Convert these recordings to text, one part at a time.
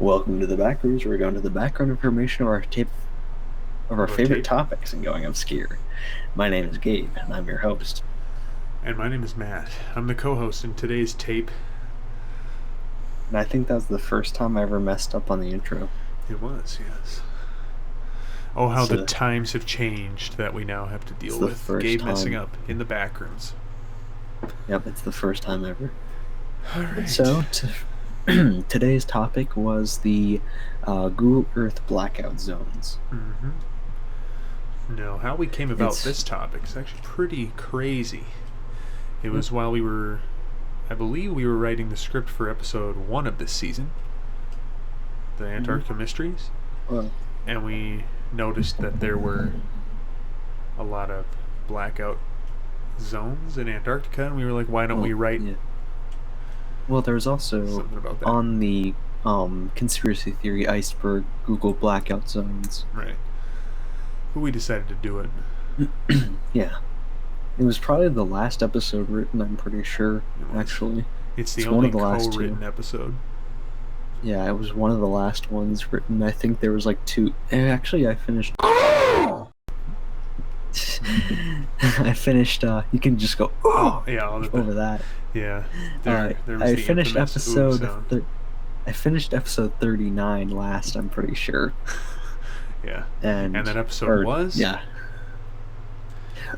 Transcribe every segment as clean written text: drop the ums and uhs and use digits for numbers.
Welcome to the Backrooms. We're going to the background information of our favorite topics and going obscure. My name is Gabe, and I'm your host. And my name is Matt. I'm the co-host in today's tape. And I think that was the first time I ever messed up on the intro. It was, yes. Oh, how the times have changed that we now have to deal with Gabe messing up in the Backrooms. Yep, it's the first time ever. All right. So, today's topic was the Google Earth blackout zones. Mm-hmm. No, how we came about this topic is actually pretty crazy. It was while I believe we were writing the script for episode 1 of this season, the Antarctica Mysteries, and we noticed that there were a lot of blackout zones in Antarctica, and we were like, why don't we write... Yeah. Well, there's also on the conspiracy theory iceberg Google blackout zones. Right. But we decided to do it. Yeah. It was probably the last episode written, I'm pretty sure, actually. It's only one of the co-written episode. Yeah, it was one of the last ones written. I think there was like 2. Actually, I finished... I finished, you can just go, over that. Yeah. I finished episode... I finished episode 39 last, I'm pretty sure. Yeah. And that episode was? Yeah.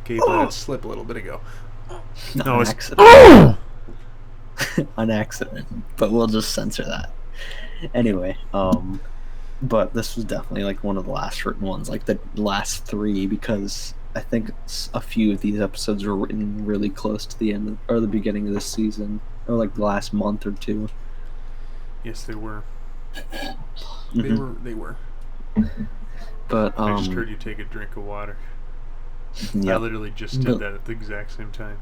Gabe let it slip a little bit ago. No, it's... accident. On accident. But we'll just censor that. Anyway, but this was definitely like one of the last written ones, like the last 3, because I think a few of these episodes were written really close to the end or the beginning of this season, or like the last month or 2. Yes, they were. They were. But I just heard you take a drink of water. Yep. I literally just did that at the exact same time.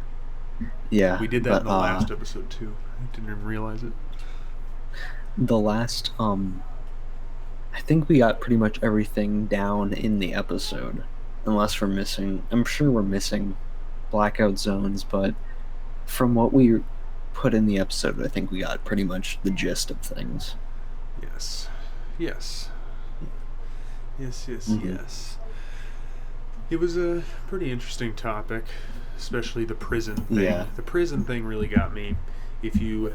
Yeah. We did that in the last episode too. I didn't even realize it. The last, I think we got pretty much everything down in the episode. Unless we're missing, I'm sure we're missing blackout zones, but from what we put in the episode, I think we got pretty much the gist of things. Yes. Yes. It was a pretty interesting topic, especially the prison thing. Yeah. The prison thing really got me. If you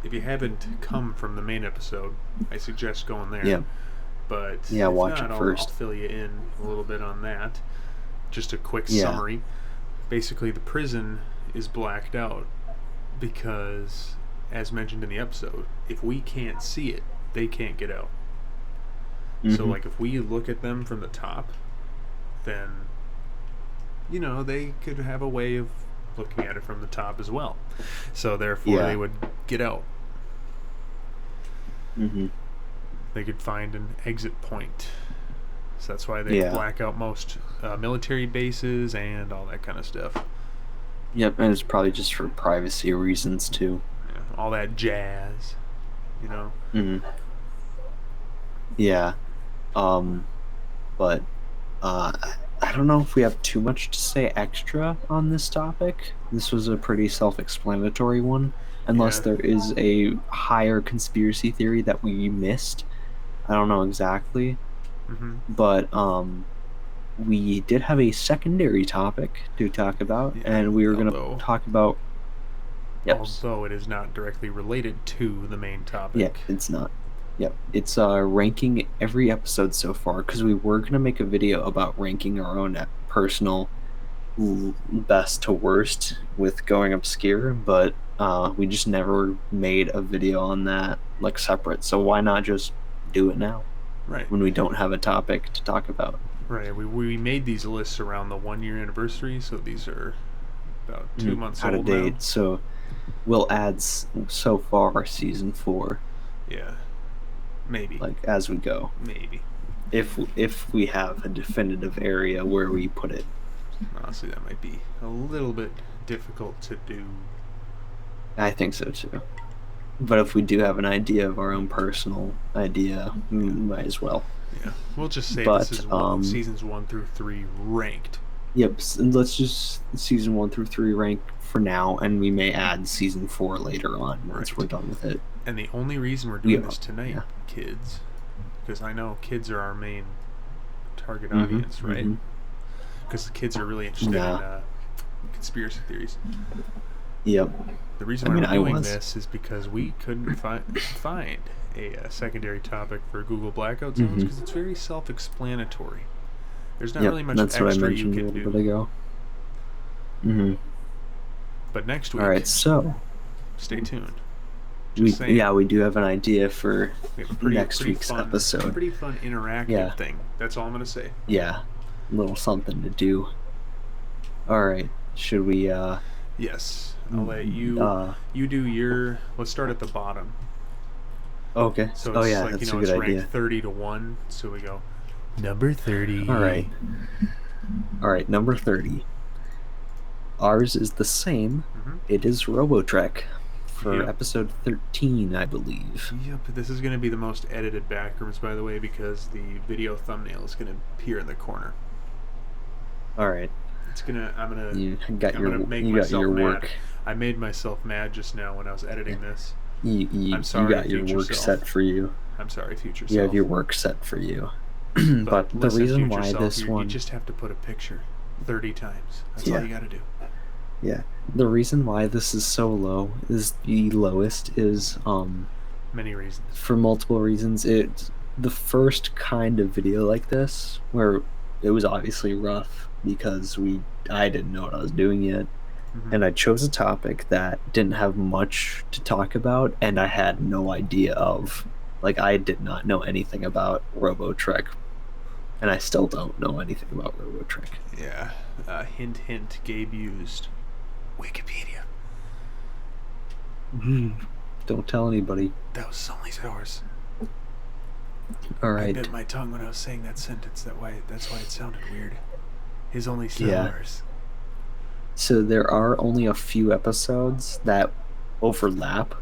haven't come from the main episode, I suggest going there. Yeah. But watch it first. I'll fill you in a little bit on that. Just a quick summary. Basically, the prison is blacked out because, as mentioned in the episode, if we can't see it, they can't get out. So, like, if we look at them from the top, then, they could have a way of looking at it from the top as well. So, therefore, they would get out. They could find an exit point. So that's why they black out most military bases and all that kind of stuff. Yep, and it's probably just for privacy reasons, too. Yeah, all that jazz, Yeah. But I don't know if we have too much to say extra on this topic. This was a pretty self-explanatory one, unless there is a higher conspiracy theory that we missed. I don't know exactly. But we did have a secondary topic to talk about, and we were going to talk about... Although it is not directly related to the main topic. Yeah, it's not. Yep, it's ranking every episode so far, because we were going to make a video about ranking our own personal best to worst with going obscure, but we just never made a video on that, like, separate, so why not just do it now? Right. When we don't have a topic to talk about. Right, we made these lists around the 1-year anniversary, so these are about 2 months out of date, so we'll add so far season 4. Yeah. Maybe. Like, as we go. Maybe. If we have a definitive area where we put it. Honestly, that might be a little bit difficult to do. I think so, too. But if we do have an idea of our own personal idea, we might as well. Yeah. We'll just say this is seasons 1 through 3 ranked. Yep, and let's just season 1 through 3 rank for now, and we may add season 4 later on once we're done with it. And the only reason we're doing this tonight, kids, because I know kids are our main target audience, right? Because the kids are really interested in conspiracy theories. Yep. The reason why we're doing this is because we couldn't find a secondary topic for Google Blackout Zones because it's very self-explanatory. There's not really much extra you can do. A little bit ago. But next week, all right, so stay tuned. We do have an idea for next week's episode. Pretty fun interactive thing. That's all I'm gonna say. Yeah, a little something to do. All right, should we? Yes, I'll let you. You do your. Let's start at the bottom. Okay. So it's like, that's a good idea. Ranked 30 to 1. So we go number 30. All right. Number 30. Ours is the same. It is Robotrek for episode 13, I believe. Yep. This is going to be the most edited Backrooms, by the way, because the video thumbnail is going to appear in the corner. All right. I'm gonna make myself mad. Work. I made myself mad just now when I was editing this. I'm sorry. You got your work set for you. I'm sorry, future self. You have your work set for you. but the reason why this one, you just have to put a picture 30 times. That's all you got to do. Yeah. The reason why this is so low is the lowest is many reasons. For multiple reasons. It's the first kind of video like this where it was obviously rough because I didn't know what I was doing yet. And I chose a topic that didn't have much to talk about, and I had no idea of. Like, I did not know anything about Robotrek, and I still don't know anything about Robotrek. Yeah. Hint, hint, Gabe used Wikipedia. Don't tell anybody. That was only ours. All right. I bit my tongue when I was saying that sentence. That's why it sounded weird. His only ours. So there are only a few episodes that overlap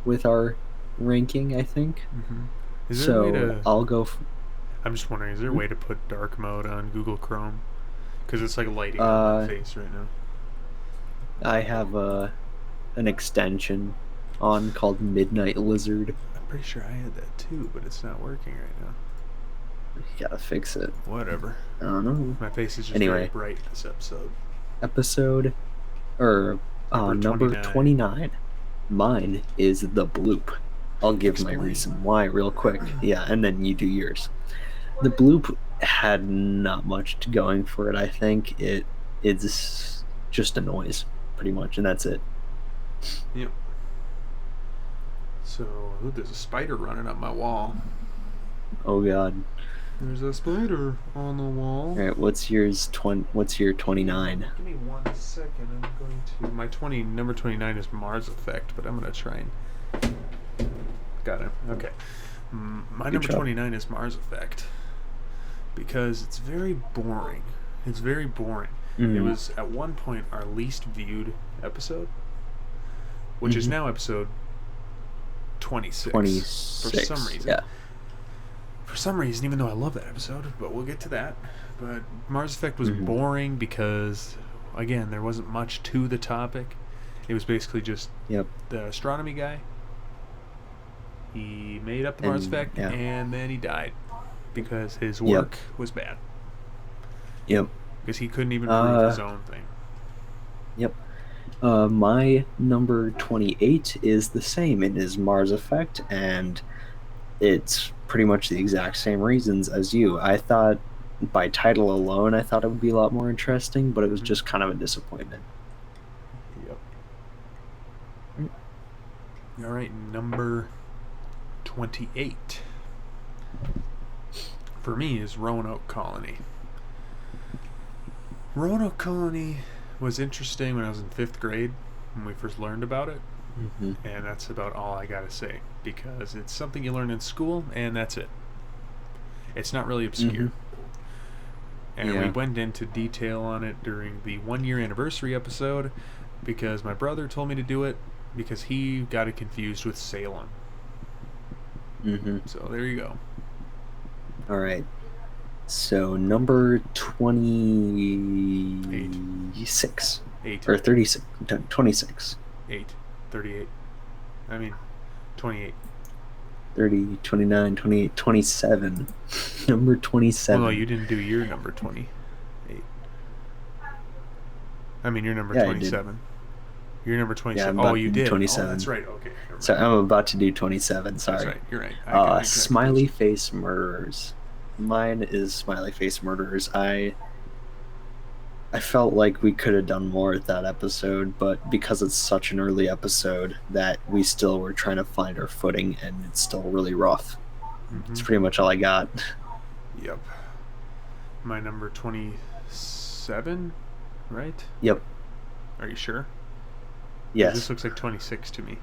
with our ranking, I think. Is there a way to... I'll go... I'm just wondering, is there a way to put dark mode on Google Chrome? Because it's like lighting on my face right now. I have an extension on called Midnight Lizard. I'm pretty sure I had that too, but it's not working right now. You gotta fix it. Whatever. I don't know. My face is just very bright this episode. Number 29. Mine is The Bloop. I'll give my reason why real quick. Yeah, and then you do yours. The Bloop had not much going for it, I think. It's just a noise, pretty much, and that's it. Yep. So, there's a spider running up my wall. Oh, God. There's a spider on the wall. All right, what's your 29? Give me 1 second. I'm going to... Number 29 is Mars Effect, but I'm going to try and... Got it. Okay. My number 29 is Mars Effect because it's very boring. It was at one point our least viewed episode, which is now episode 26. For some reason. Yeah. For some reason, even though I love that episode, but we'll get to that. But Mars Effect was boring because, again, there wasn't much to the topic. It was basically just the astronomy guy. He made up the Mars Effect, and then he died because his work was bad. Yep. Because he couldn't even prove his own thing. Yep. My number 28 is the same. It is Mars Effect, and it's pretty much the exact same reasons as you. I thought, by title alone, I thought it would be a lot more interesting, but it was just kind of a disappointment. Yep. All right, number 28 for me is Roanoke Colony. Roanoke Colony was interesting when I was in 5th grade when we first learned about it. And that's about all I gotta say, because it's something you learn in school, and that's it. It's not really obscure. And we went into detail on it during the 1-year anniversary episode, because my brother told me to do it, because he got it confused with Salem. So there you go. All right. So number 26. 8. Or 36. 26. 8. 38. I mean, 28. 30, 29, 28, 27. Number 27. Well, no, you didn't do your number 28. I mean, your number Yeah, I did. 27. Your number 27. Yeah, I'm Oh, about you to do did. 27. Oh, that's right. Okay. So I'm about to do 27. Sorry. That's right. You're right. Smiley face murderers. Mine is smiley face murderers. I felt like we could have done more at that episode, but because it's such an early episode that we still were trying to find our footing, and it's still really rough. Mm-hmm. It's pretty much all I got. Yep. My number 27, right? Yep. Are you sure? Yes. This looks like 26 to me.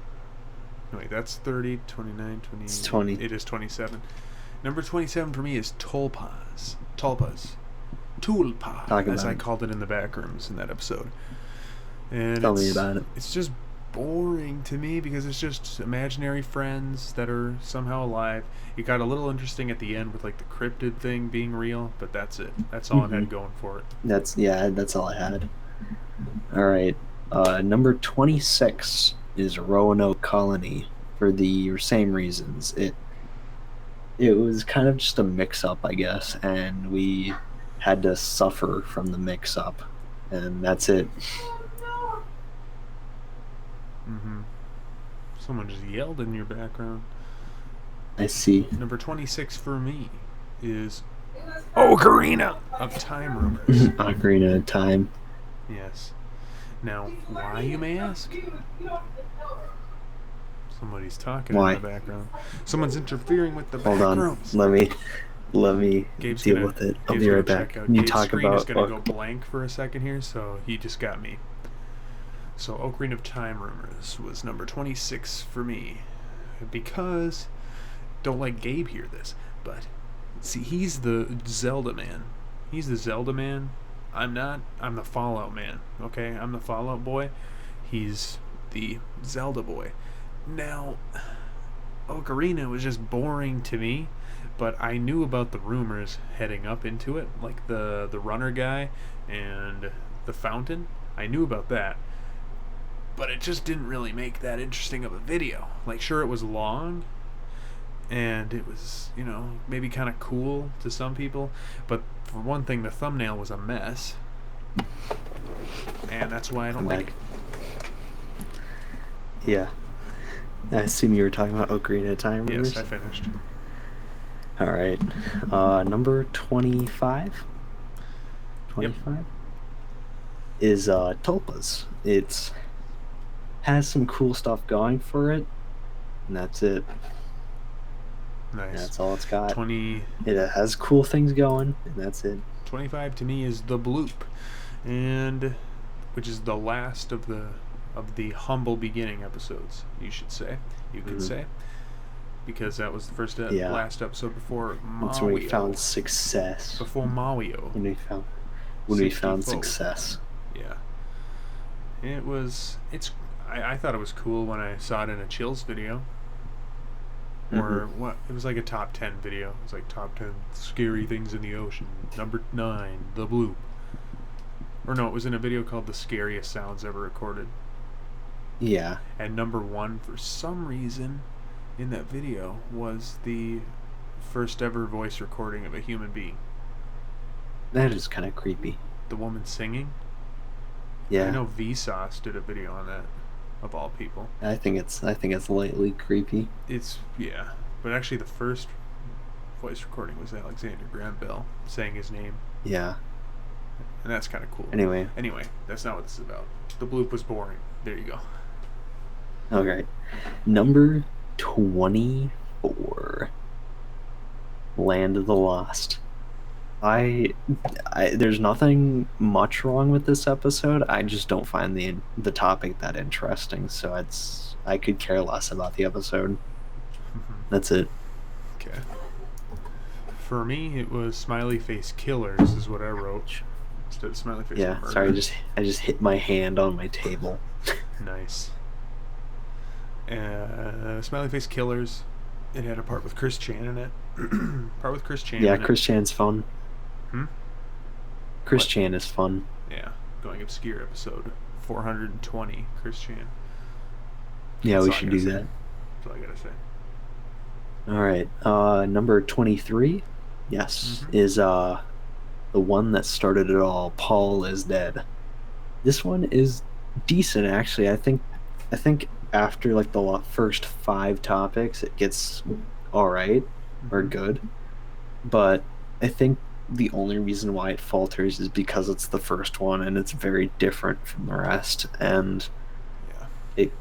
No, wait, that's 30, 29, 20. It's 20. It is 27. Number 27 for me is Tulpas. Tulpa, as I called it in the Backrooms in that episode. And Tell me about it. It's just boring to me because it's just imaginary friends that are somehow alive. It got a little interesting at the end with like the cryptid thing being real, but that's it. That's all it had going for it. That's all I had. All right. Number 26 is Roanoke Colony for the same reasons. It was kind of just a mix-up, I guess, and we had to suffer from the mix-up, and that's it. Mm-hmm. Someone just yelled in your background. I see. Number 26 for me is Ocarina of Time Rumors. Ocarina of Time. Yes. Now, why, you may ask? Somebody's talking in the background. Someone's interfering with the Backrooms. Hold on. Let me deal with it. I'll be right back. You talk about. Gabe's going to go blank for a second here, so he just got me. So, Ocarina of Time Rumors was number 26 for me. Because, don't let Gabe hear this, but, see, he's the Zelda man. He's the Zelda man. I'm not. I'm the Fallout man, okay? I'm the Fallout boy. He's the Zelda boy. Now, Ocarina was just boring to me, but I knew about the rumors heading up into it, like the runner guy and the fountain. I knew about that, but it just didn't really make that interesting of a video. Like, sure, it was long, and it was, maybe kind of cool to some people, but for one thing, the thumbnail was a mess, and that's why I don't like it. Yeah. I assume you were talking about Ocarina of Time Rumors? Yes, I finished. Alright. Number 25? 25? Yep. Is Tulpas. It has some cool stuff going for it, and that's it. Nice. That's all it's got. 20. It has cool things going, and that's it. 25 to me is the bloop, and which is the last of the humble beginning episodes. You should say. You could say, because that was the first last episode before Mario. That's when we found success. Before Mario. When we found success. Yeah. I thought it was cool when I saw it in a Chills video. Or what? It was like a top 10 video. It was like top 10 scary things in the ocean. Number 9, the bloop. Or no, it was in a video called The Scariest Sounds Ever Recorded. Yeah. And number 1, for some reason, in that video, was the first ever voice recording of a human being. That is kind of creepy. The woman singing? Yeah. I know Vsauce did a video on that, of all people. I think it's lightly creepy. But actually the first voice recording was Alexander Graham Bell saying his name. Yeah. And that's kind of cool. Anyway, that's not what this is about. The bloop was boring. There you go. Okay. Number 24. Land of the Lost. There's nothing much wrong with this episode. I just don't find the topic that interesting, so I could care less about the episode. That's it. Okay. For me, it was Smiley Face Killers is what I wrote. Instead of Smiley Face Murders. Sorry, I just hit my hand on my table. Nice. Smiley Face Killers. It had a part with Chris Chan in it. Yeah, Chris Chan's fun. Chris What? Chan is fun. Yeah, Going Obscure episode 420, Chris Chan. Yeah, That's we all I should gotta do say. that. That's all I gotta say. All right. Number 23, yes, Mm-hmm. is the one that started it all. Paul is dead. This one is decent, actually. I think after like the first five topics, it gets all right or Mm-hmm. good. But I think the only reason why it falters is because it's the first one and it's very different from the rest, and Yeah. it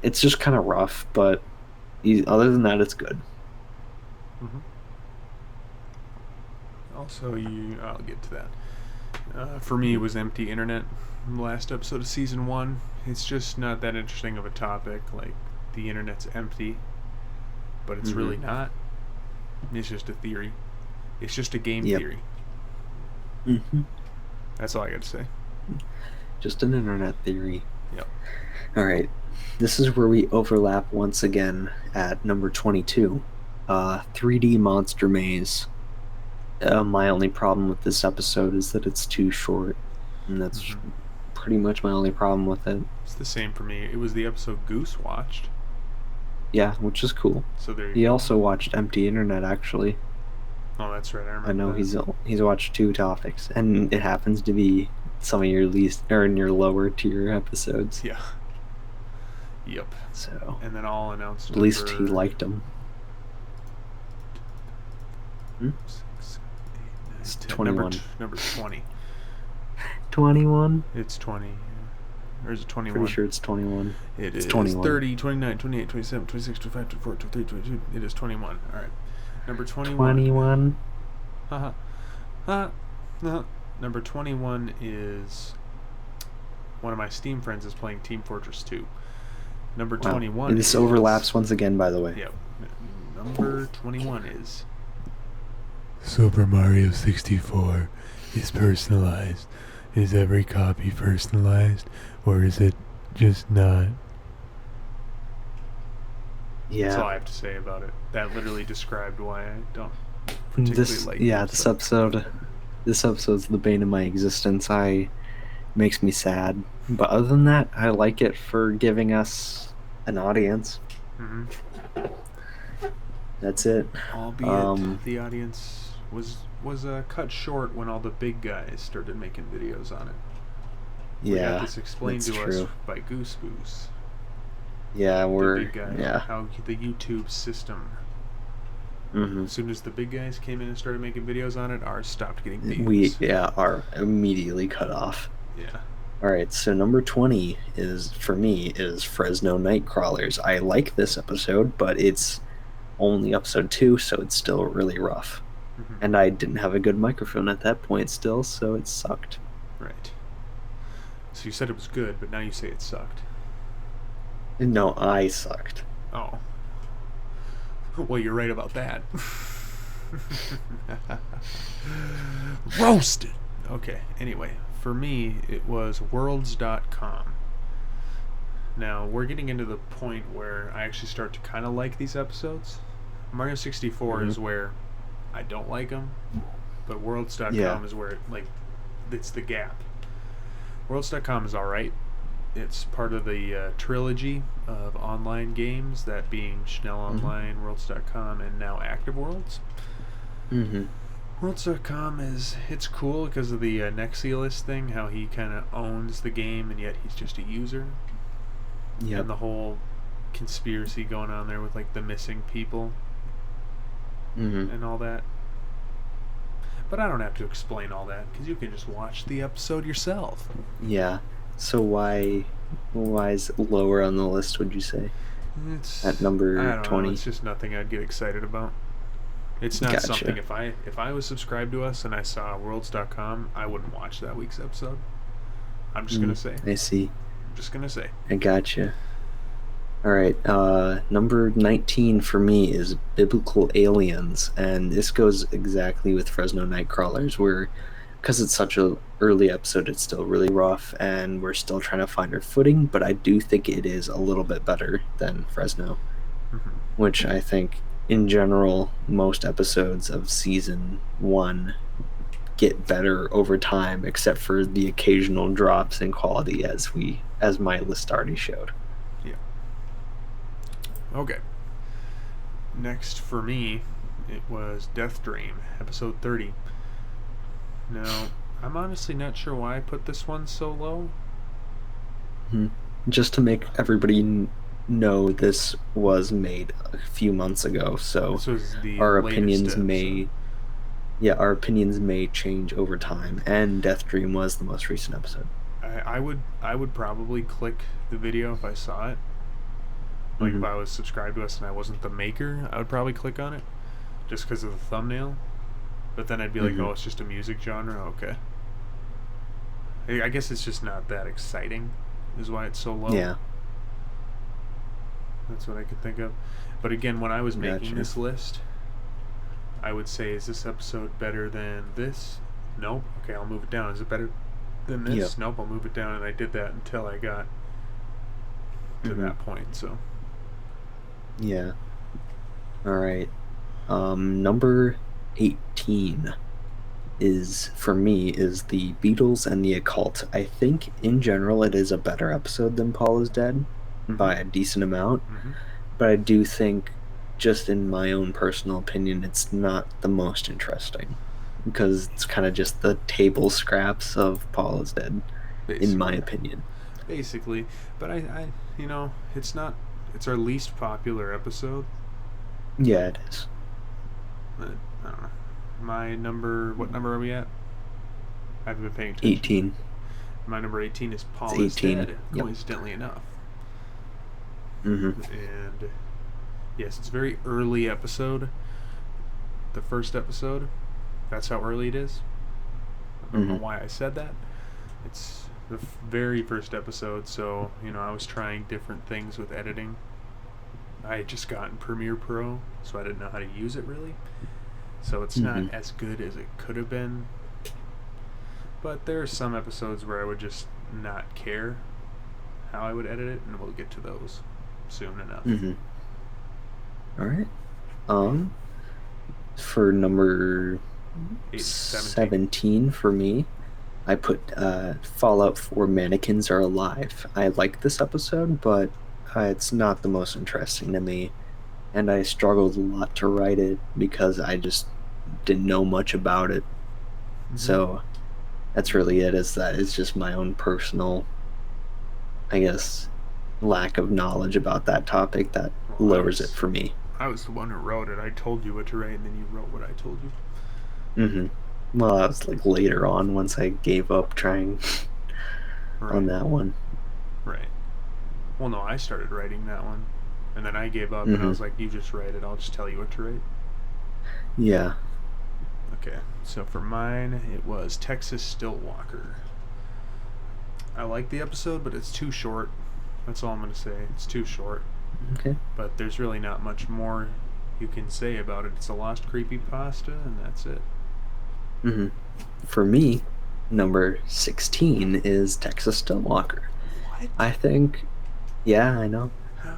it's just kind of rough. But other than that, it's good. Mm-hmm. Also, I'll get to that. For me, it was empty internet. Last episode of season one. It's just not that interesting of a topic. Like the internet's empty, but it's Mm-hmm. really not. It's just a theory. It's just a game Yep. theory. Mm-hmm. That's all I got to say. Just an internet theory. Yep. All right. This is where we overlap once again at number 22. 3D Monster Maze. My only problem with this episode is that it's too short, and that's Mm-hmm. pretty much my only problem with it. It's the same for me. It was the episode Goose watched, Yeah, which is cool. so there you He go. also watched Empty Internet, actually. Oh, that's right. I I remember know that. he's watched two topics, and it happens to be some of your least or in your lower tier episodes. Yeah. Yep. So And then I'll announce at least he number liked them. Hmm? 6, 7, 8, 9, It's 10. 21. Number 20. 21. It's 20. Yeah. Or is it 21? Pretty sure it's 21. It It's is 21. 30, 29, 28, 27, 26, 25, 24, 23, 22. It is 21. All right. Number 21. 21. Haha. Ha. Number 21 is one of my Steam friends is playing Team Fortress 2. Number Wow. 21 This is, overlaps once again, by the way. Yep. Number 21 is Super Mario 64 is personalized. Is every copy personalized, or is it just not? That's all I Yeah. have to say about it. That literally described why I don't particularly This like yeah, it, this so- episode's the bane of my existence. Makes me sad. But other than that, I like it for giving us an audience. Mhm. That's it. Albeit the audience was cut short when all the big guys started making videos on it. We Yeah. got this explained that's to true. us by Goose Goose, Yeah, the we're big guy. yeah. How the YouTube system. Hmm. As soon as the big guys came in and started making videos on it, ours stopped getting views. We are immediately cut off. Yeah. All right, so number 20 is for me is Fresno Nightcrawlers. I like this episode, but it's only episode 2, so it's still really rough. Mhm. And I didn't have a good microphone at that point still, so it sucked. Right. So you said it was good, but now you say it sucked. No, I sucked. Oh. Well, you're right about that. Roasted! Okay, anyway, for me, it was worlds.com. Now, we're getting into the point where I actually start to kind of like these episodes. Mario 64 is Mhm. where I don't like them, but worlds.com Yeah. is where, it's the gap. Worlds.com is alright. It's part of the trilogy of online games, that being Schnell Online, Worlds.com, and now Active Worlds. Mm-hmm. Worlds.com it's cool because of the Nexialist thing, how he kind of owns the game and yet he's just a user. Yep. And the whole conspiracy going on there with the missing people Mm-hmm. and all that. But I don't have to explain all that because you can just watch the episode yourself. Yeah. So why is it lower on the list, would you say? It's At number I don't 20? know, it's just nothing I'd get excited about. It's not Gotcha. something if I was subscribed to us and I saw worlds.com, I wouldn't watch that week's episode. I'm just gonna say. I see. I'm just gonna say. I gotcha. All right, number 19 for me is Biblical Aliens, and this goes exactly with Fresno Nightcrawlers, where, because it's such a early episode, it's still really rough, and we're still trying to find our footing, but I do think it is a little bit better than Fresno, Mhm. which I think, in general, most episodes of season 1 get better over time, except for the occasional drops in quality as my list already showed. Okay. next for me, it was Death Dream, episode 30. Now, I'm honestly not sure why I put this one so low. Just to make everybody know, this was made a few months ago, so This was the our latest opinions episode. our opinions may change over time, and Death Dream was the most recent episode. I would probably click the video if I saw it. Like if I was subscribed to us and I wasn't the maker, I would probably click on it just because of the thumbnail. But then I'd be like, oh, it's just a music genre? Okay. I guess it's just not that exciting, is why it's so low. Yeah. That's what I could think of. But again, when I was making this list, I would say, is this episode better than this? Nope. Okay, I'll move it down. Is it better than this? Yep. Nope, I'll move it down. And I did that until I got to that point, so. Yeah. All right. Number 18 is, for me, is the Beatles and the Occult. I think, in general, it is a better episode than Paul is Dead by a decent amount. But I do think, just in my own personal opinion, it's not the most interesting. Because it's kind of just the table scraps of Paul is Dead, in my opinion. Basically. But I it's not... It's our least popular episode. Yeah, it is. I don't know. My number... What number are we at? I haven't been paying attention. 18. My number 18 is Paul is Dead, coincidentally enough. And yes, it's a very early episode. The first episode. That's how early it is. I don't know why I said that. It's the very first episode, so, I was trying different things with editing. I had just gotten Premiere Pro, so I didn't know how to use it really. So it's not as good as it could have been. But there are some episodes where I would just not care how I would edit it, and we'll get to those soon enough. All right. For number 17 for me, I put Fallout 4 Mannequins Are Alive. I like this episode, but it's not the most interesting to me, and I struggled a lot to write it because I just didn't know much about it. So that's really it. It's just my own personal, I guess, lack of knowledge about that topic that lowers it for me. I was the one who wrote it. I told you what to write, and then you wrote what I told you. Well, that was like later on, once I gave up trying on that one. Right. Well, no, I started writing that one, and then I gave up, and I was like, you just write it. I'll just tell you what to write. Yeah. Okay, so for mine, it was Texas Stillwalker. I like the episode, but it's too short. That's all I'm going to say. It's too short. Okay. But there's really not much more you can say about it. It's a lost creepypasta, and that's it. For me, number 16 is Texas Stillwalker. What? I think... Yeah, I know. How?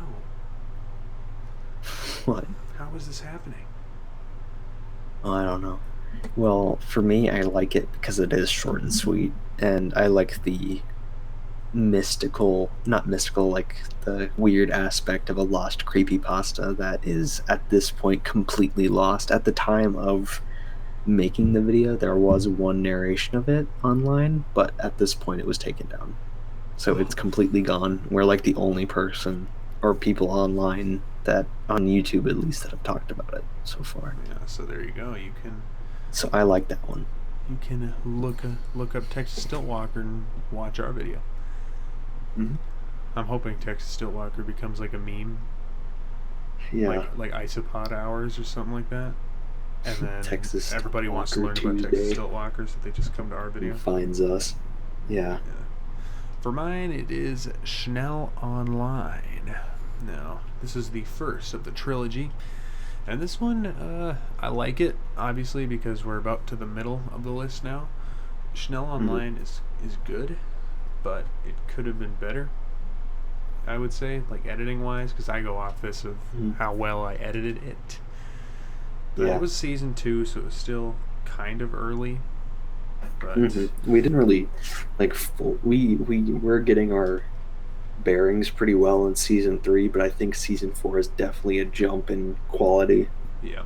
What? How is this happening? Oh, I don't know. Well, for me, I like it because it is short and sweet, and I like the not mystical, like the weird aspect of a lost creepypasta that is, at this point, completely lost. At the time of making the video, there was one narration of it online, but at this point it was taken down. So it's completely gone. We're like the only person, or people online, that on YouTube at least, that have talked about it so far. Yeah, so there you go. You can... So I like that one. You can look up Texas Stillwalker and watch our video. I'm hoping Texas Stillwalker becomes like a meme. Yeah. Like Isopod Hours or something like that. And then Texas everybody wants to learn about Texas Stillwalker, so they just come to our video. Finds us. Yeah. For mine, it is Schnell Online. Now, this is the first of the trilogy. And this one, I like it, obviously, because we're about to the middle of the list now. Schnell Online is good, but it could have been better, I would say, like editing-wise, because I go off this of how well I edited it. But it was season 2, so it was still kind of early. But we didn't really, like, we were getting our bearings pretty well in season 3, but I think season 4 is definitely a jump in quality Yeah.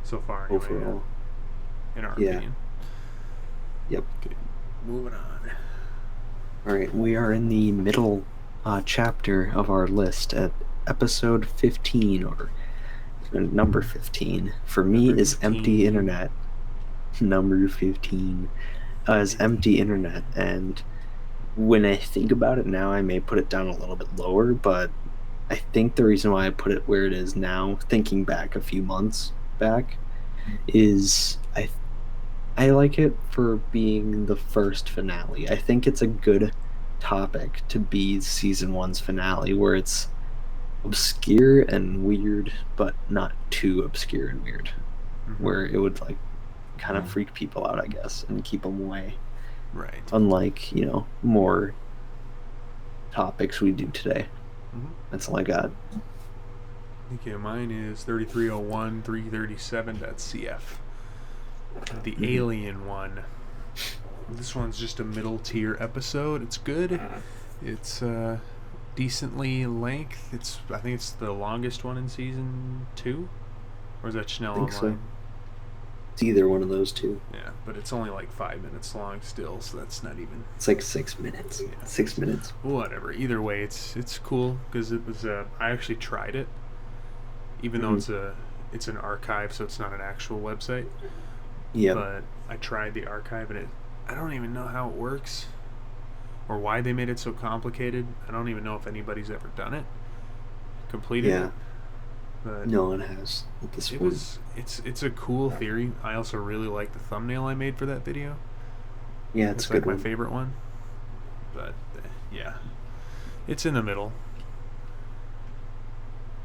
So far, anyway, overall. in our Yeah. opinion. Yep. Okay, moving on. All right, we are in the middle chapter of our list at episode 15, or number 15. For me, Number is 15. empty internet. Number 15 is empty internet, and when I think about it now, I may put it down a little bit lower, but I think the reason why I put it where it is now, thinking back a few months back, is I like it for being the first finale. I think it's a good topic to be season 1's finale, where it's obscure and weird, but not too obscure and weird, where it would like kind of freak people out, I guess, and keep them away. Right. Unlike, more topics we do today. That's all I got. Okay, mine is 3301 337.cf. The alien one. This one's just a middle tier episode. It's good. It's decently length. I think it's the longest one in season 2, or is that Schnell I think Online? so. It's either one of those two. Yeah, but it's only like 5 minutes long still, so that's not even. It's like 6 minutes. 6 minutes. Whatever. Either way, it's cool because it was. I actually tried it, even though it's an archive, so it's not an actual website. Yeah. But I tried the archive, and I don't even know how it works, or why they made it so complicated. I don't even know if anybody's ever done it, completed it. But no one has at this point. It's a cool theory. I also really like the thumbnail I made for that video. Yeah, it's a like good my one. favorite one. But yeah, it's in the middle.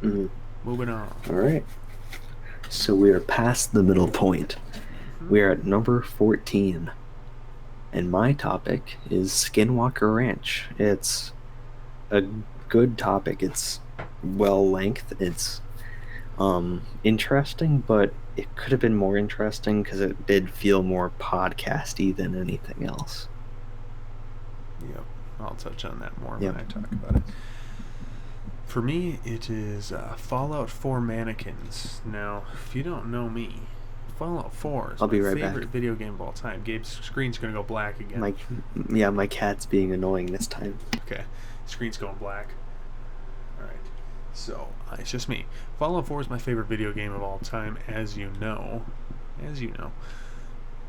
Moving on. All right. So we are past the middle point. We are at number 14. And my topic is Skinwalker Ranch. It's a good topic. It's well length. It's interesting, but it could have been more interesting because it did feel more podcasty than anything else. Yep. I'll touch on that more when I talk about it. For me, it is Fallout 4 Mannequins. Now, if you don't know me, Fallout 4 is my favorite video game of all time. Gabe's screen's going to go black again. My cat's being annoying this time. Okay. Screen's going black. Alright. So, it's just me. Fallout 4 is my favorite video game of all time, as you know.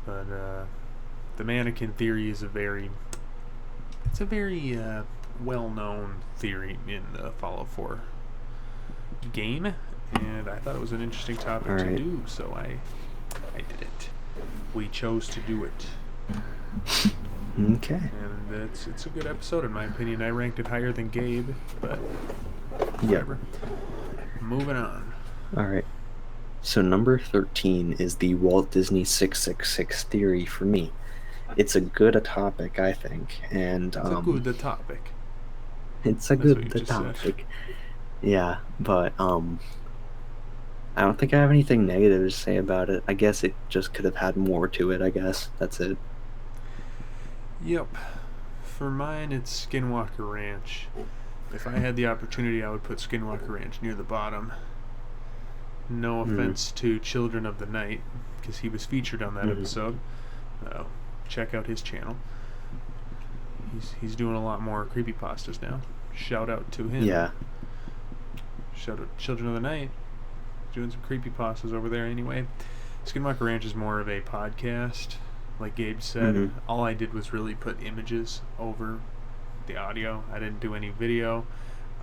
But, the mannequin theory is a very well-known theory in the Fallout 4 game, and I thought it was an interesting topic to do, so I did it. We chose to do it. Okay. And it's a good episode in my opinion. I ranked it higher than Gabe, but whatever. Moving on. Alright. So number 13 is the Walt Disney 666 theory for me. It's a good topic, I think, and it's a good topic. It's a good topic. Yeah, but I don't think I have anything negative to say about it. I guess it just could have had more to it, I guess. That's it. Yep. For mine, it's Skinwalker Ranch. If I had the opportunity, I would put Skinwalker Ranch near the bottom. No offense to Children of the Night, because he was featured on that episode. Check out his channel. He's doing a lot more creepypastas now. Shout out to him. Yeah. Shout out Children of the Night. Doing some creepypastas over there anyway. Skinwalker Ranch is more of a podcast. Like Gabe said, all I did was really put images over the audio. I didn't do any video.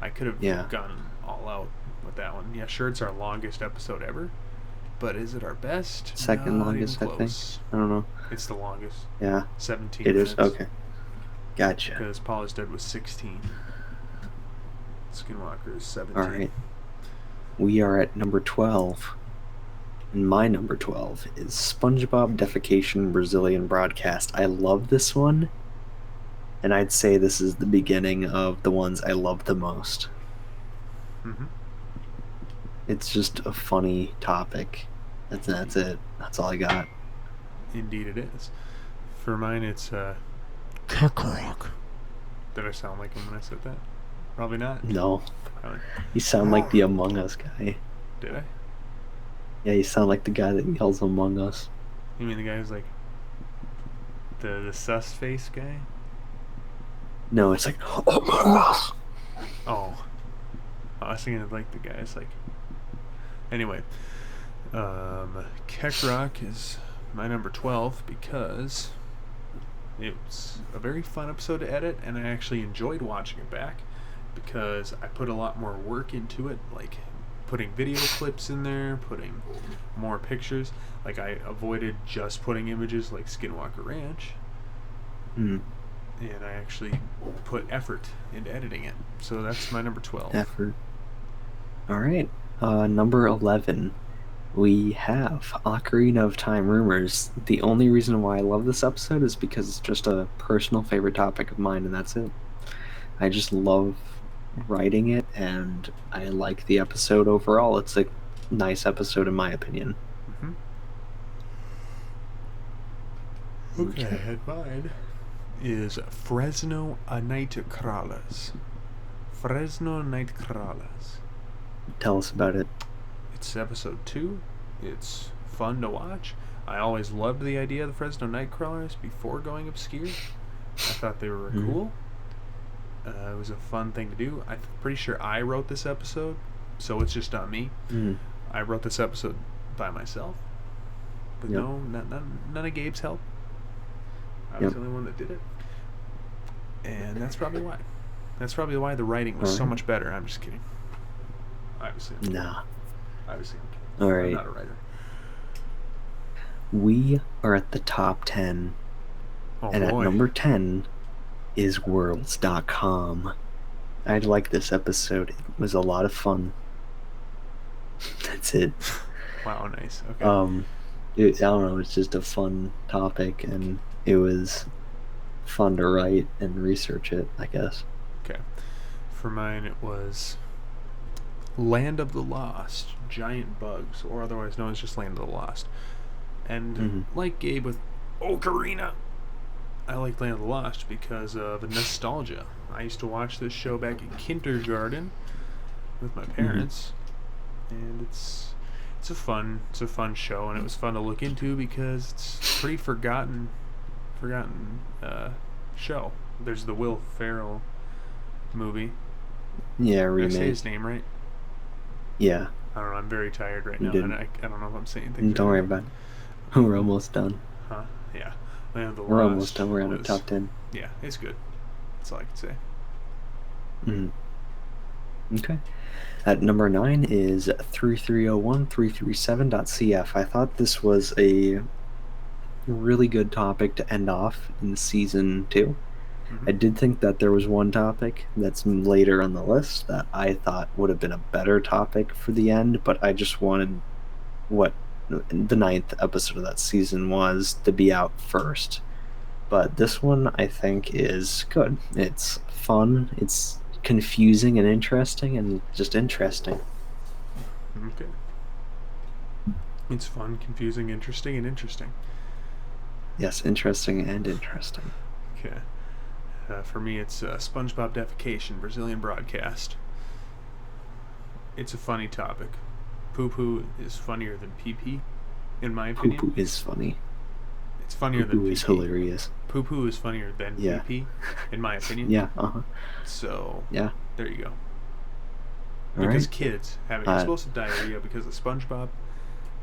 I could have gone all out with that one. Yeah, sure, it's our longest episode ever. But is it our best? Second longest, I think. I don't know. It's the longest. Yeah. 17 minutes. It is? Okay. Gotcha. Because Paul is Dead was 16. Skinwalker is 17. Alright. We are at number 12. And my number 12 is SpongeBob Defecation Brazilian Broadcast. I love this one. And I'd say this is the beginning of the ones I love the most. It's just a funny topic. That's it. That's all I got. Indeed it is. For mine, it's Kakarot. Did I sound like him when I said that? Probably not. No. Probably. You sound like the Among Us guy. Did I? Yeah, you sound like the guy that yells Among Us. You mean the guy who's like the sus face guy? No, it's like Among Us. Oh. I was thinking of like the guys like. Anyway, Kekrok is my number 12 because it's a very fun episode to edit, and I actually enjoyed watching it back because I put a lot more work into it, like putting video clips in there, putting more pictures. Like I avoided just putting images like Skinwalker Ranch, Mm, and I actually put effort into editing it. So that's my number 12. effort. All right. Number 11. We have Ocarina of Time Rumors. The only reason why I love this episode is because it's just a personal favorite topic of mine, and that's it. I just love writing it, and I like the episode overall. It's a nice episode, in my opinion. Okay, and mine is Fresno Nightcrawlers. Fresno Nightcrawlers. Tell us about it. It's episode 2. It's fun to watch. I always loved the idea of the Fresno Nightcrawlers before going obscure. I thought they were cool. It was a fun thing to do. I'm pretty sure I wrote this episode, so it's just not me. I wrote this episode by myself. But Yep. no, none of Gabe's help. I was the only one that did it. And that's probably why. That's probably why the writing was so much better. I'm just kidding. Obviously. Nah. Obviously, I'm kidding. All I'm right. not a writer. We are at the top 10. Oh, And boy. at number 10 is worlds.com. I like this episode. It was a lot of fun. That's it. Wow, nice. Okay. I don't know, it's just a fun topic, and it was fun to write and research it, I guess. Okay. For mine, it was Land of the Lost, Giant Bugs, or otherwise known as just Land of the Lost. And like Gabe with Ocarina, I like Land of the Lost because of the nostalgia. I used to watch this show back in kindergarten with my parents, and it's a fun show, and it was fun to look into because it's a pretty forgotten show. There's the Will Ferrell movie. Yeah, Did I remake. say his name right? Yeah. I don't know. I'm very tired right You now, didn't. and I don't know if I'm saying things. Don't right. worry about it. We're almost done. Huh? Yeah. Land of the We're Lost almost done. We're on the was- top 10. Yeah, it's good. That's all I can say. Okay. At number 9 is 3301337.cf. I thought this was a really good topic to end off in season 2. I did think that there was one topic that's later on the list that I thought would have been a better topic for the end, but I just wanted what the 9th episode of that season was to be out first. But this one I think is good. It's fun, it's confusing and interesting, and just interesting. Okay. It's fun, confusing, interesting, and interesting. Yes, interesting and interesting. Okay. For me, it's SpongeBob defecation, Brazilian broadcast. It's a funny topic. Poo-poo is funnier than pee-pee, in my opinion. Poo-poo is funny. It's funnier than Poo-poo is pee-pee. hilarious. Poo-poo is funnier than Yeah. pee-pee, in my opinion. Yeah, So, yeah. there you go. All Because right. kids having explosive diarrhea because of SpongeBob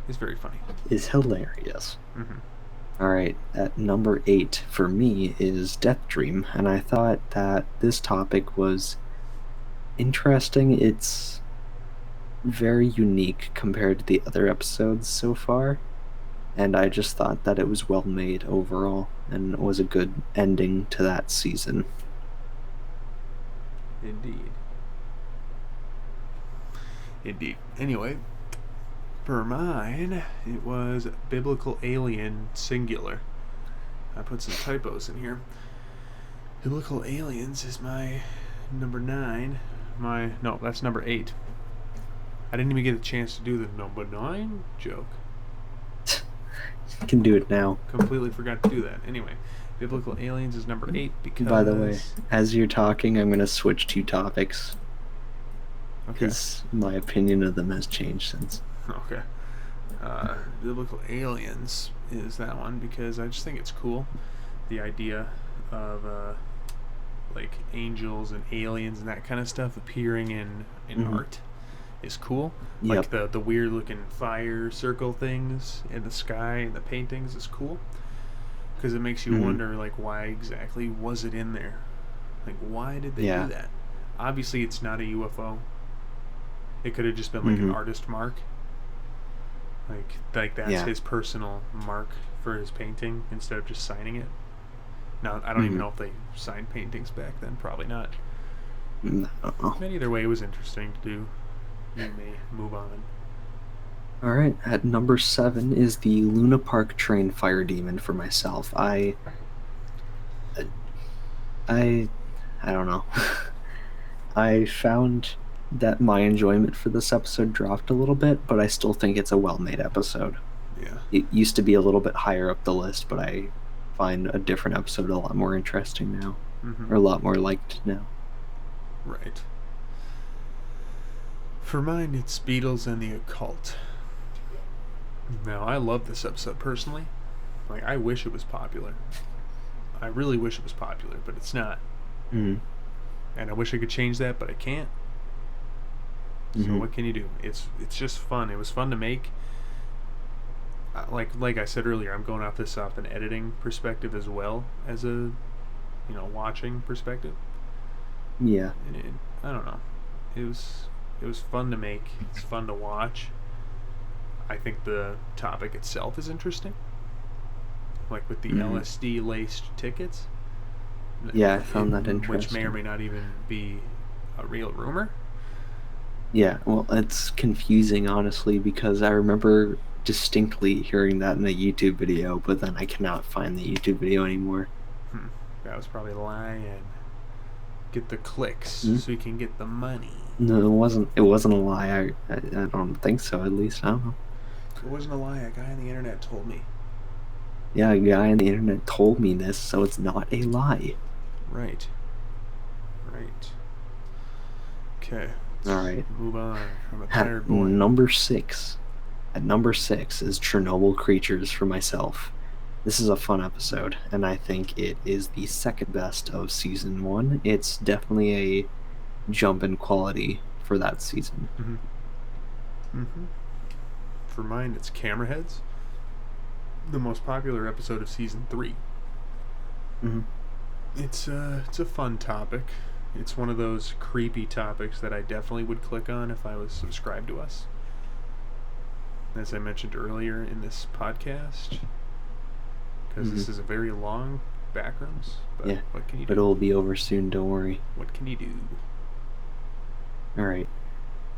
is very funny. Is hilarious. Mm-hmm. All right, at number 8 for me is Death Dream, and I thought that this topic was interesting. It's very unique compared to the other episodes so far, and I just thought that it was well made overall and was a good ending to that season. Indeed. Anyway, for mine, it was Biblical Alien singular. I put some typos in here. Biblical Aliens is my number 9. No, that's number 8. I didn't even get a chance to do the number 9 joke. You can do it now. Completely forgot to do that. Anyway, Biblical Aliens is number 8 because... By the way, as you're talking, I'm going to switch two topics. Okay. Because my opinion of them has changed since. Okay. Biblical Aliens is that one because I just think it's cool. The idea of like angels and aliens and that kind of stuff appearing in art is cool. Yep. Like the weird looking fire circle things in the sky and the paintings is cool. Because it makes you wonder, like, why exactly was it in there? Like, why did they do that? Obviously, it's not a UFO. It could have just been, like, an artist mark. Like that's his personal mark for his painting instead of just signing it. Now, I don't even know if they signed paintings back then. Probably not. No. But either way, it was interesting to do. You may move on. All right, at number 7 is the Luna Park train fire demon for myself. I don't know. I found that my enjoyment for this episode dropped a little bit, but I still think it's a well-made episode. Yeah. It used to be a little bit higher up the list, but I find a different episode a lot more interesting now, or a lot more liked now. Right. For mine, it's Beatles and the Occult. Now, I love this episode personally. Like, I wish it was popular. I really wish it was popular, but it's not. And I wish I could change that, but I can't. So what can you do? It's just fun. It was fun to make. Like I said earlier, I'm going off an editing perspective as well as a, watching perspective. Yeah. And I don't know. It was fun to make. It's fun to watch. I think the topic itself is interesting. Like with the LSD laced tickets. Yeah, I found that interesting. Which may or may not even be a real rumor. Yeah, well, it's confusing, honestly, because I remember distinctly hearing that in a YouTube video, but then I cannot find the YouTube video anymore. That was probably lying. Get the clicks so you can get the money. No, it wasn't. It wasn't a lie. I don't think so. At least I don't know. It wasn't a lie. A guy on the internet told me. Yeah, a guy on the internet told me this, so it's not a lie. Right. Okay. All right. Move on. I'm a tired boy. Number 6. At number 6 is Chernobyl Creatures for myself. This is a fun episode, and I think it is the second best of season 1. It's definitely a jump in quality for that season. For mine, it's Cameraheads, the most popular episode of season 3. It's a fun topic. It's one of those creepy topics that I definitely would click on if I was subscribed to us. As I mentioned earlier in this podcast, because this is a very long Backrooms. But what can you do? But it'll be over soon, don't worry. What can you do? Alright,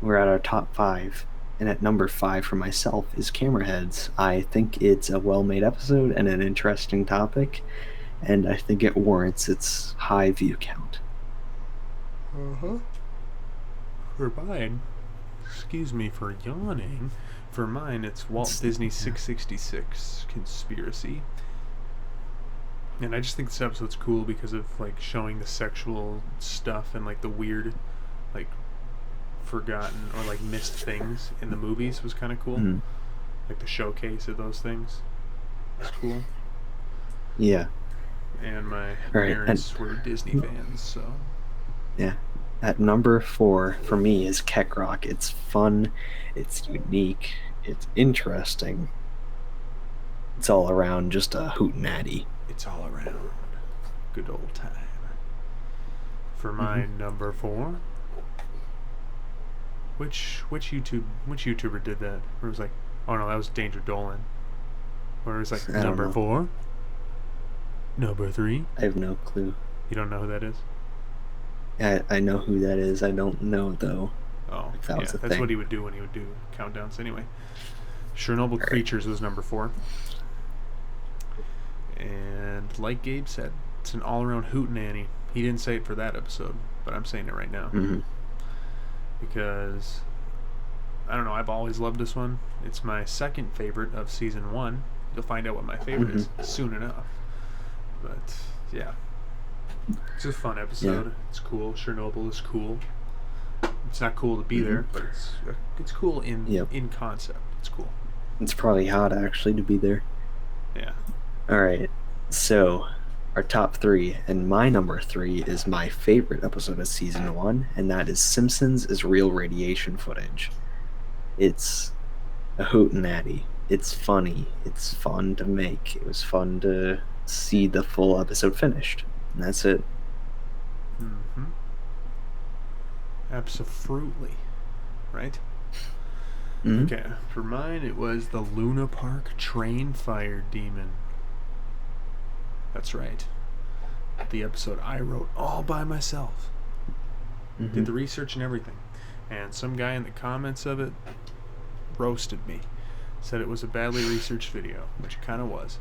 we're at our top 5, and at number 5 for myself is Cameraheads. I think it's a well-made episode and an interesting topic, and I think it warrants its high view count. For mine, excuse me for yawning, for mine it's Walt Disney 666 Conspiracy. And I just think this episode's cool because of like showing the sexual stuff and like the weird, like forgotten or like missed things in the movies was kind of cool. Like the showcase of those things was cool. Yeah. And my parents were Disney fans, so. Yeah. At number 4 for me is Keck Rock. It's fun, it's unique, it's interesting. It's all around just a hootenanny. It's all around good old time. For my number 4, which YouTuber did that? Where it was like, oh no, that was Danger Dolan. Where it was like number 4, number 3. I have no clue. You don't know who that is? I know who that is. I don't know though. Oh, if that was a that's thing. what he would do when he would do countdowns. Anyway, Chernobyl Creatures was number 4. And like Gabe said, it's an all-around hootenanny. He didn't say it for that episode, but I'm saying it right now. Because, I don't know, I've always loved this one. It's my second favorite of season 1. You'll find out what my favorite is soon enough. But yeah, it's a fun episode. Yeah. It's cool. Chernobyl is cool. It's not cool to be there, but it's cool in concept. It's cool. It's probably hot actually to be there. Yeah. All right. So, our top 3, and my number 3 is my favorite episode of season 1, and that is Simpsons is Real Radiation Footage. It's a hootenanny. It's funny. It's fun to make. It was fun to see the full episode finished. And that's it. Mm-hmm. Absolutely. Right? Mhm. Okay. For mine, it was the Luna Park Train Fire Demon. That's right. The episode I wrote all by myself. Mhm. Did the research and everything. And some guy in the comments of it roasted me. Said it was a badly researched video, which it kind of was.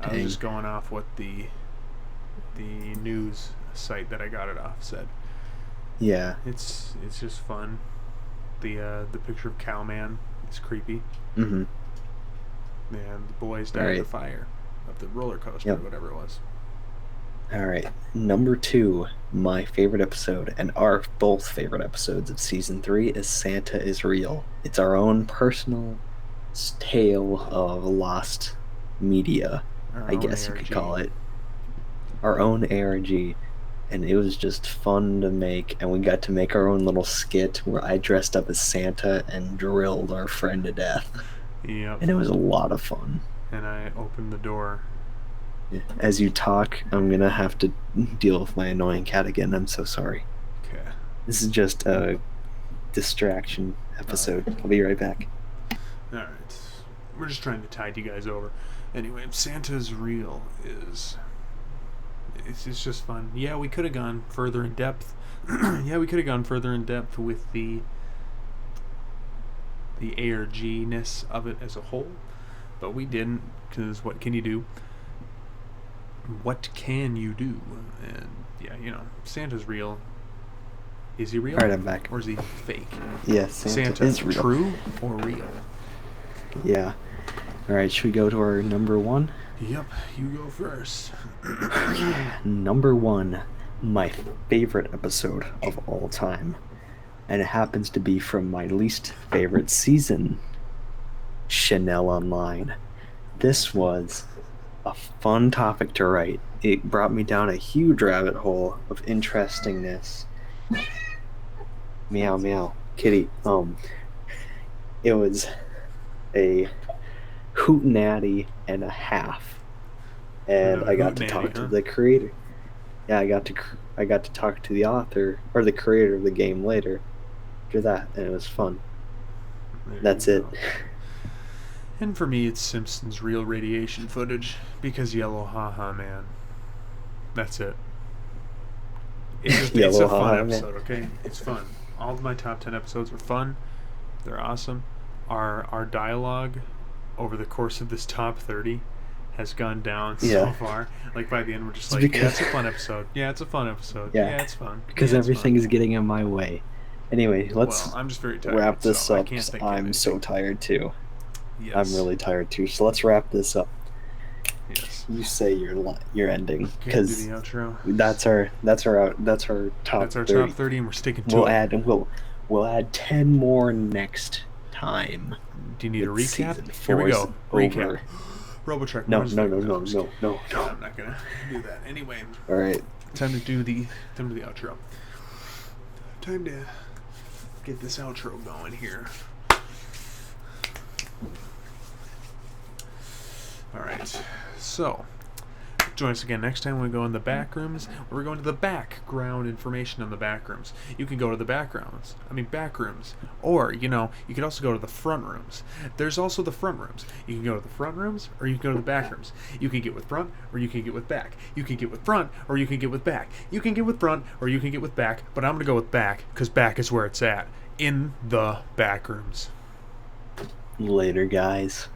I was Dang. just going off what the news site that I got it off said. Yeah. It's just fun. The picture of Cowman is creepy. Mm-hmm. And the boys died in the fire of the roller coaster, Yep. or whatever it was. All right. Number 2, my favorite episode, and our both favorite episodes of season 3, is Santa is Real. It's our own personal tale of lost media, Our I own guess you could ARG. call it. Our own ARG. And it was just fun to make, and we got to make our own little skit where I dressed up as Santa and drilled our friend to death. Yep. And it was a lot of fun. And I opened the door. As you talk, I'm gonna have to deal with my annoying cat again. I'm so sorry. Okay. This is just a distraction episode. I'll be right back. Alright. We're just trying to tide you guys over. Anyway, Santa's Real is... It's just fun. Yeah, we could have gone further in depth. With the ARG-ness of it as a whole. But we didn't, because what can you do? What can you do? And yeah, Santa's real. Is he real? Alright, I'm back. Or is he fake? Yes, Santa is real. True or real? Yeah. Alright, should we go to our number 1? Yep, you go first. Number 1, my favorite episode of all time. And it happens to be from my least favorite season, Chanel Online. This was a fun topic to write. It brought me down a huge rabbit hole of interestingness. Meow meow. Kitty. It was a hootenanny and a half. And I got to talk to the creator. Yeah, I got to talk to the author or the creator of the game later after that, and it was fun. That's it. And for me, it's Simpsons Real Radiation Footage, because Yellow Haha Man. That's it. It's a Yellow fun Haha episode, Man. okay? It's fun. All of my top 10 episodes are fun. They're awesome. Our dialogue over the course of this top 30 has gone down so far. Like, by the end, we're just like, yeah, it's a fun episode. Yeah, it's a fun episode. Yeah, it's fun. Because yeah, it's everything fun. is getting in my way. Anyway, let's I'm just very tired, wrap this so I up. can't think of I'm anything. so tired too. Yes. I'm really tired too. So let's wrap this up. Yes. You say your ending, Can we because do the outro? that's our top. That's our 30. top 30, and we're sticking to it. We'll add 10 more next time. Do you need a with recap? season Here we 4's go. Recap. Robotrek. No, Mars no, Fire. no, no, I'm just no, kidding. no, no. I'm not gonna do that. Anyway, All right. time to do the outro. Time to get this outro going here. All right. So, join us again next time when we go in the Backrooms. We're going to the background information on the Backrooms. You can go to the Backrooms. Or, you could also go to the front rooms. There's also the front rooms. You can go to the front rooms, or you can go to the back rooms. You can get with front, or you can get with back. You can get with front, or you can get with back. You can get with front, or you can get with back, but I'm going to go with back, because back is where it's at. In the Backrooms. Later, guys.